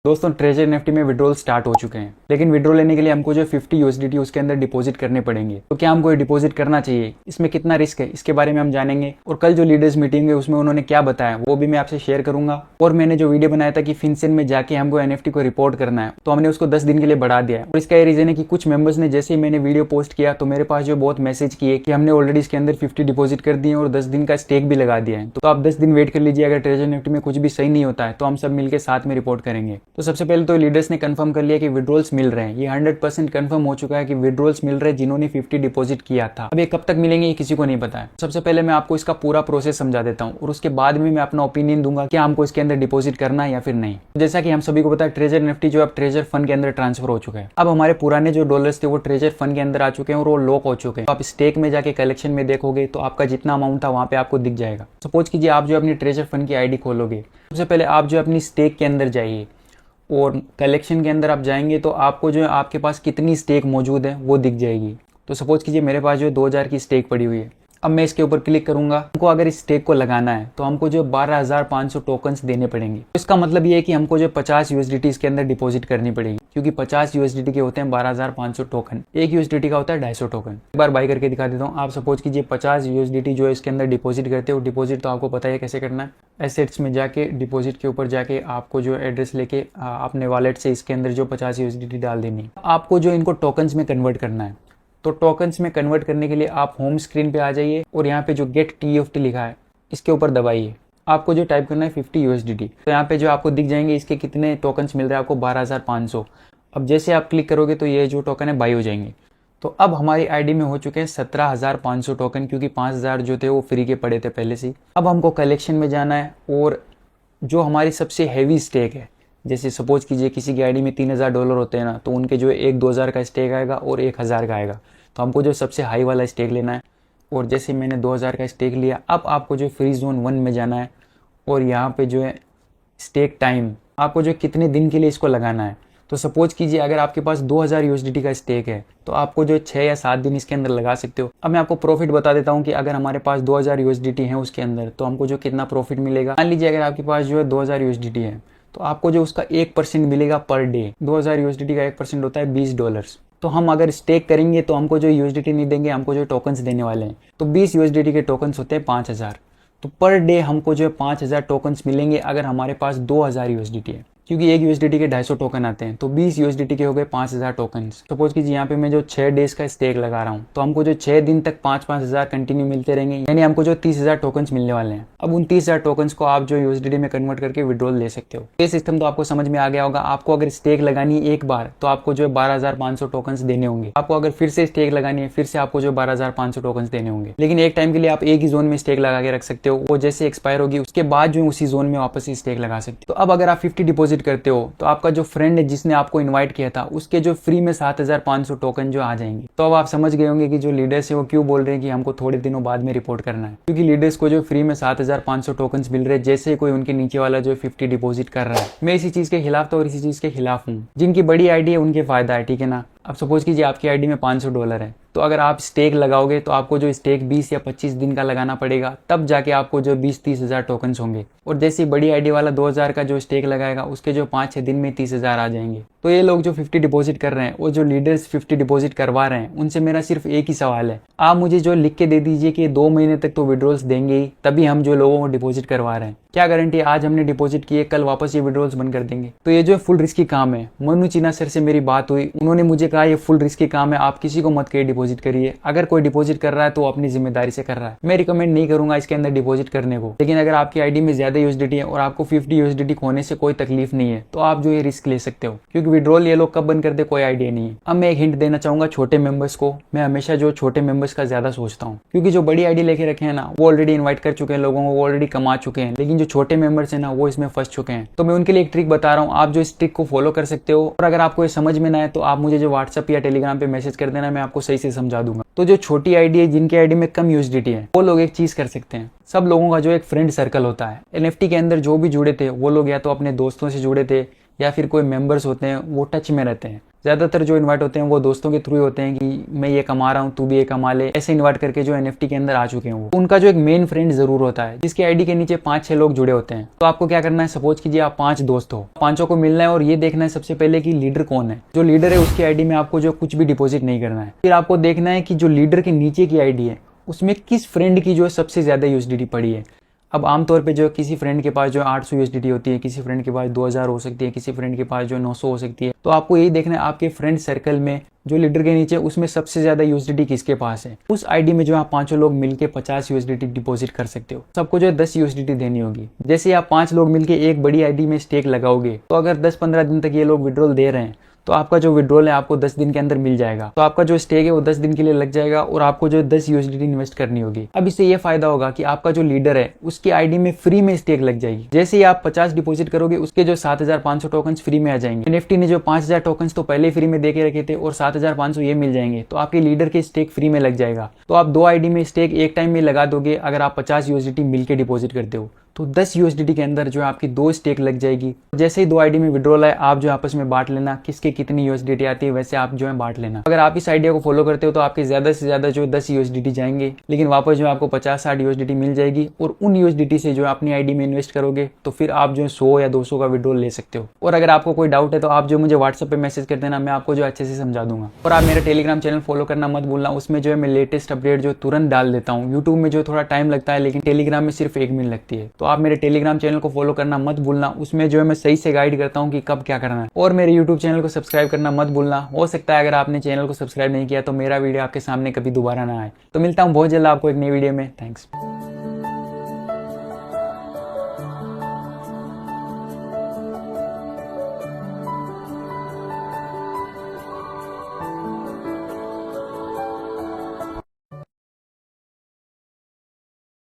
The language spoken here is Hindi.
दोस्तों ट्रेजर एनएफटी में विड्रॉल स्टार्ट हो चुके हैं, लेकिन विड्रॉल लेने के लिए हमको जो 50 यूएसडीटी उसके अंदर डिपॉजिट करने पड़ेंगे। तो क्या हमको ये डिपॉजिट करना चाहिए, इसमें कितना रिस्क है, इसके बारे में हम जानेंगे। और कल जो लीडर्स मीटिंग है उसमें उन्होंने क्या बताया वो भी मैं आपसे शेयर करूंगा। और मैंने जो वीडियो बनाया था कि फिनसेन में जाके हमको एनएफटी को रिपोर्ट करना है, तो हमने उसको 10 दिन के लिए बढ़ा दिया है। और इसका ये रीजन है कि कुछ मेंबर्स ने जैसे ही मैंने वीडियो पोस्ट किया तो मेरे पास जो बहुत मैसेज किए कि हमने ऑलरेडी इसके अंदर 50 डिपॉजिट कर दिए और 10 दिन का स्टेक भी लगा दिया है। तो आप 10 दिन वेट कर लीजिए। अगर ट्रेजर एनएफटी में कुछ भी सही नहीं होता है तो हम सब मिलकर साथ में रिपोर्ट करेंगे। तो सबसे पहले तो लीडर्स ने कंफर्म कर लिया कि विड्रॉल्स मिल रहे हैं। ये 100% कंफर्म हो चुका है कि विड्रॉल्स मिल रहे हैं जिन्होंने 50 डिपॉजिट किया था। अब ये कब तक मिलेंगे ये किसी को नहीं पता है। सबसे पहले मैं आपको इसका पूरा प्रोसेस समझा देता हूँ और उसके बाद में मैं अपना ओपिनियन दूंगा कि हमको इसके अंदर डिपॉजिट करना है या फिर नहीं। जैसा कि हम सभी को पता है ट्रेजर एनएफटी जो अब ट्रेजर फंड के अंदर ट्रांसफर हो चुका है। अब हमारे पुराने जो डॉलर्स थे वो ट्रेजर फंड के अंदर आ चुके हैं और वो लॉक हो चुके हैं। आप स्टेक में जाके कलेक्शन में देखोगे तो आपका जितना अमाउंट था वहां पे आपको दिख जाएगा। सपोज कीजिए आप जो अपनी ट्रेजर फंड की आईडी खोलोगे, सबसे पहले आप जो अपनी स्टेक के अंदर जाइए और कलेक्शन के अंदर आप जाएंगे तो आपको जो है आपके पास कितनी स्टेक मौजूद है वो दिख जाएगी। तो सपोज कीजिए मेरे पास जो 2000 की स्टेक पड़ी हुई है। अब मैं इसके ऊपर क्लिक करूंगा। हमको अगर इस स्टेक को लगाना है तो हमको जो 12,500 टोकन्स देने पड़ेंगे। इसका मतलब ये है कि हमको जो 50 यूएसडीटी इसके अंदर डिपॉजिट करनी पड़ेगी, क्योंकि 50 यूएसडीटी के होते हैं 12,500 टोकन। एक यूएसडीटी का होता है 250 टोकन। एक बार बाय करके दिखा देता हूँ। आप सपोज कीजिए 50 यूएसडीटी जो है इसके अंदर डिपॉजिट करते हो। डिपॉजिट तो आपको पता है कैसे करना है। एसेट्स में जाके डिपॉजिट के ऊपर जाके आपको जो एड्रेस लेके अपने वॉलेट से इसके अंदर जो 50 यूएसडीटी डाल देनी। आपको जो इनको टोकन्स में कन्वर्ट करना है। तो टोकन्स में कन्वर्ट करने के लिए आप होम स्क्रीन पे आ जाइए और यहाँ पे जो गेट TFT लिखा है इसके ऊपर दबाइए। आपको जो टाइप करना है 50 यूएसडीटी। तो यहाँ पे जो आपको दिख जाएंगे इसके कितने टोकन्स मिल रहे हैं आपको 12,500। अब जैसे आप क्लिक करोगे तो ये जो टोकन है बाई हो जाएंगे। तो अब हमारी आईडी में हो चुके हैं 17,500 टोकन, क्योंकि 5,000 जो थे वो फ्री के पड़े थे पहले से। अब हमको कलेक्शन में जाना है और जो हमारी सबसे हैवी स्टेक है, जैसे सपोज कीजिए किसी की आईडी में $3,000 होते हैं ना, तो उनके जो 1-2,000 का स्टेक आएगा और 1,000 का आएगा। तो हमको जो सबसे हाई वाला स्टेक लेना है। और जैसे मैंने 2,000 का स्टेक लिया, अब आपको जो फ्री जोन 1 में जाना है और यहाँ पे जो है स्टेक टाइम, आपको जो कितने दिन के लिए इसको लगाना है। तो सपोज कीजिए अगर आपके पास 2,000 यूएसडीटी का स्टेक है तो आपको जो 6 या 7 दिन इसके अंदर लगा सकते हो। अब मैं आपको प्रॉफिट बता देता हूँ कि अगर हमारे पास 2,000 यूएसडीटी है उसके अंदर तो हमको जो कितना प्रॉफिट मिलेगा। मान लीजिए अगर आपके पास जो है 2,000 यूएसडीटी है तो आपको जो उसका 1% मिलेगा पर डे। 2,000 यूएसडीटी का 1% होता है $20। तो हम अगर स्टेक करेंगे तो हमको जो यूएसडीटी नहीं देंगे, हमको जो टोकन्स देने वाले हैं। तो 20 यूएसडीटी के टोकन्स होते हैं 5,000। तो पर डे हमको जो है 5,000 टोकन्स मिलेंगे अगर हमारे पास 2,000 यूएसडीटी है, क्योंकि एक यूएसडीटी के 250 टोकन आते हैं। तो 20 यूएसडीटी के हो गए 5,000 टोकन। सपोज कीजिए यहाँ पे मैं जो 6 डेज का स्टेक लगा रहा हूँ तो हमको जो 6 दिन तक 5,000 कंटिन्यू मिलते रहेंगे, यानी हमको जो 30,000 टोकन मिलने वाले हैं। अब उन 30,000 टोकन को आप जो यूएसडीटी में कन्वर्ट करके विड्रॉल ले सकते हो। ये सिस्टम तो आपको समझ में आ गया होगा। आपको अगर स्टेक लगानी है एक बार तो आपको जो 12,500 टोकन देने होंगे। आपको अगर फिर से स्टेक लगानी है फिर से आपको जो 12,500 टोकन देने होंगे। लेकिन एक टाइम के लिए आप एक ही जोन में स्टेक लगा के रख सकते हो। वो जैसे एक्सपायर होगी उसके बाद जो उसी जोन में वापस स्टेक लगा सकते हो। तो अब अगर आप 50 डिपॉजिट करते हो तो आपका जो फ्रेंड है जिसने आपको इनवाइट किया था उसके जो फ्री में 7,500 टोकन जो आ जाएंगे। तो अब आप समझ गए होंगे कि जो लीडर्स है वो क्यों बोल रहे हैं कि हमको थोड़े दिनों बाद में रिपोर्ट करना है, क्योंकि लीडर्स को जो फ्री में 7,500 टोकन मिल रहे हैं जैसे कोई उनके नीचे वाला जो 50 डिपॉजिट कर रहा है। मैं इसी चीज के खिलाफ था और इसी चीज के खिलाफ हूँ। जिनकी बड़ी आईडी है उनके फायदा है, ठीक है ना। अब सपोज कीजिए आपकी आईडी में $500 है, तो अगर आप स्टेक लगाओगे तो आपको जो स्टेक 20 या 25 दिन का लगाना पड़ेगा, तब जाके आपको जो 20-30,000 टोकन्स होंगे। और जैसे बड़ी आईडी वाला 2,000 का जो स्टेक लगाएगा उसके जो 5-6 दिन में 30,000 आ जाएंगे। तो ये लोग जो 50 डिपॉजिट कर रहे हैं और जो लीडर्स 50 डिपॉजिट करवा रहे हैं उनसे मेरा सिर्फ एक ही सवाल है, आप मुझे जो लिख के दे दीजिए कि 2 महीने तक तो विड्रॉल्स देंगे ही, तभी हम जो लोगों को डिपॉजिट करवा रहे हैं। क्या गारंटी आज हमने डिपॉजिट किए कल वापस ये विड्रॉल्स बंद कर देंगे। तो ये जो फुल रिस्की काम है। मनु चीना सर से मेरी बात हुई, उन्होंने मुझे कहा ये फुल रिस्की काम है, आप किसी को मत करिए डिपॉजिट करिए। अगर कोई डिपॉजिट कर रहा है तो वो अपनी जिम्मेदारी से कर रहा है। मैं रिकमेंड नहीं करूंगा इसके अंदर डिपॉजिट करने को। लेकिन अगर आपकी आईडी में ज्यादा यूएसडीटी है और आपको 50 यूएसडीटी खोने से कोई तकलीफ नहीं है तो आप जो ये रिस्क ले सकते हो, क्योंकि विड्रॉल ये लोग कब बंद कर दे कोई आइडिया नहीं है। अब मैं एक हिंट देना चाहूंगा छोटे मेंबर्स को। मैं हमेशा जो छोटे मेंबर्स का ज्यादा सोचता हूँ, क्योंकि जो बड़ी आईडी लेके रखे हैं ना वो ऑलरेडी इन्वाइट कर चुके हैं लोगों को, वो ऑलरेडी कमा चुके हैं। लेकिन जो छोटे मेंबर्स है ना वो इसमें फंस चुके हैं। तो मैं उनके लिए एक ट्रिक बता रहा हूँ, आप जो इस ट्रिक को फॉलो कर सकते हो। और अगर आपको ये समझ में ना आए तो आप मुझे जो व्हाट्सएप या टेलीग्राम पे मैसेज कर देना, मैं आपको सही से समझा दूंगा। तो जो छोटी आईडी है, जिनकी आईडी में कम यूएसडीटी है, वो लोग एक चीज कर सकते हैं। सब लोगों का जो एक फ्रेंड सर्कल होता है, एनएफटी के अंदर जो भी जुड़े थे वो लोग या तो अपने दोस्तों से जुड़े थे या फिर कोई मेंबर्स होते हैं वो टच में रहते हैं। ज़्यादातर जो इन्वाइट होते हैं वो दोस्तों के थ्रू होते हैं कि मैं ये कमा रहा हूँ, तू भी ये कमा ले, ऐसे इन्वाइट करके जो NFT के अंदर आ चुके हैं वो। उनका जो एक मेन फ्रेंड जरूर होता है जिसकी आईडी के नीचे 5-6 लोग जुड़े होते हैं। तो आपको क्या करना है, सपोज कीजिए आप 5 दोस्त हो, 5 को मिलना है और ये देखना है सबसे पहले कि लीडर कौन है। जो लीडर है उसकी आईडी में आपको जो कुछ भी डिपॉजिट नहीं करना है। फिर आपको देखना है कि जो लीडर के नीचे की आईडी है उसमें किस फ्रेंड की जो सबसे ज्यादा USDT पड़ी है। अब आमतौर पे जो किसी फ्रेंड के पास जो 800 USDT होती है, किसी फ्रेंड के पास 2000 हो सकती है, किसी फ्रेंड के पास जो 900 हो सकती है। तो आपको यही देखना है आपके फ्रेंड सर्कल में जो लीडर के नीचे उसमें सबसे ज्यादा USDT किसके पास है। उस आईडी में जो आप 5 लोग मिलके 50 USDT डिपॉजिट कर सकते हो। सबको जो है 10 USDT देनी होगी। जैसे आप 5 लोग मिलके एक बड़ी आईडी में स्टेक लगाओगे तो अगर 10-15 दिन तक ये लोग विड्रॉल दे रहे हैं तो आपका जो विड्रॉल है आपको 10 दिन के अंदर मिल जाएगा। तो आपका जो स्टेक है वो 10 दिन के लिए लग जाएगा और आपको जो 10 USDT इन्वेस्ट करनी होगी। अब इससे ये फायदा होगा कि आपका जो लीडर है उसकी आईडी में फ्री में स्टेक लग जाएगी। जैसे ही आप 50 डिपॉजिट करोगे उसके जो 7500 टोकन्स फ्री में आ जाएंगे। NFT ने जो 5000 टोकन्स तो पहले फ्री में देके रखे थे और 7500 ये मिल जाएंगे, तो आपके लीडर के स्टेक फ्री में लग जाएगा। तो आप 2 आईडी में स्टेक एक टाइम में लगा दोगे। अगर आप 50 USDT मिलकर डिपॉजिट करते हो तो 10 USDT के अंदर जो है आपकी 2 स्टेक लग जाएगी। जैसे ही 2 आईडी में विड्रॉल है आप जो आपस में बांट लेना, किसके कितनी USDT आती है वैसे आप जो है बांट लेना। अगर आप इस आइडिया को फॉलो करते हो तो आपके ज्यादा से ज्यादा जो 10 USDT जाएंगे, लेकिन वापस जो आपको 50-60 USDT मिल जाएगी और उन USDT से जो अपनी आईडी में इन्वेस्ट करोगे तो फिर आप जो 100 या 200 का विड्रॉल ले सकते हो। और अगर आपको कोई डाउट है तो आप जो मुझे व्हाट्सएप पे मैसेज कर देना, मैं आपको जो अच्छे से समझा दूंगा। और आप मेरा टेलीग्राम चैनल फॉलो करना मत भूलना, उसमें जो है मैं लेटेस्ट अपडेट जो तुरंत डाल देता हूँ। यूट्यूब में जो थोड़ा टाइम लगता है लेकिन टेलीग्राम में सिर्फ 1 मिनट लगती है। तो आप मेरे टेलीग्राम चैनल को फॉलो करना मत भूलना, उसमें जो है मैं सही से गाइड करता हूँ कि कब क्या करना है। और मेरे यूट्यूब चैनल को सब्सक्राइब करना मत भूलना। हो सकता है अगर आपने चैनल को सब्सक्राइब नहीं किया तो मेरा वीडियो आपके सामने कभी दोबारा ना आए। तो मिलता हूँ बहुत जल्द आपको एक नई वीडियो में। थैंक्स।